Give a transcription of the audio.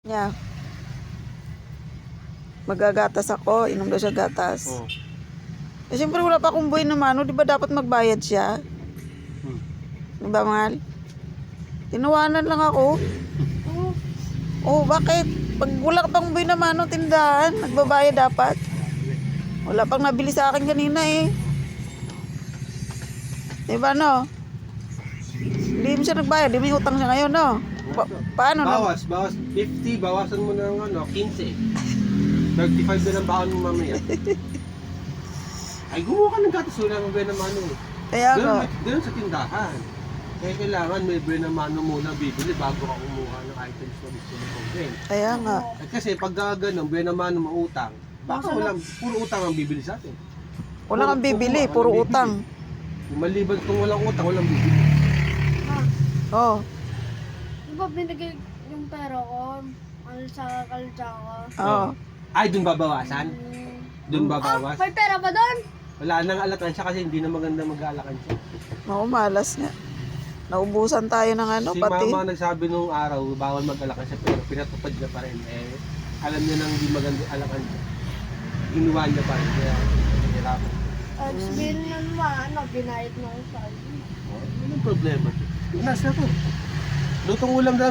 Niya. Magagatas ako, inom daw siya gatas. Oh. Eh, siyempre wala pa akong buhay na mano, di ba dapat magbayad siya? Di ba, mahal? Tinawanan lang ako. Oh, bakit? Pag wala ka pang buhay na mano, tindahan, nagbabayad dapat. Wala pang nabili sa akin kanina eh. Di ba, no? Hindi mo siya nagbayad, di may utang siya ngayon, no? Paano? Bawas 50, bawasan mo ng 15. 35 na lang baon mo mamaya. Ay, gumawa ka ng gatas, wala mo na mano. Kaya nga. Ganun sa tindahan. Kaya kailangan may buena mano muna bibili bago ka kumuha ng items na gusto mo kong. Kaya nga. Kasi pag ganun, buena mano mautang, baka puro utang ang bibili sa atin. Wala kang bibili, puro utang. Maliban kung walang utang, walang bibili. Oh. Di ba binigay yung pera ko? Ano sa kalja ko? Oh. Ay, dun babawasan? Dun babawas? May pera ba doon? Wala nang alakan siya kasi hindi na maganda mag-aalakan siya. Naku, malas nga. Naubusan tayo ng ano, Si pati. mama nagsabi nung araw, bawal mag-alakan siya pero pinatupad niya pa rin. Eh, alam niya nang hindi maganda alakan siya. Ginawa niya pa rin. Kaya, hirapan. Sabihin na naman, binayad mo ang salary. Oh, anong problema? Nasa to. Lutong ulam na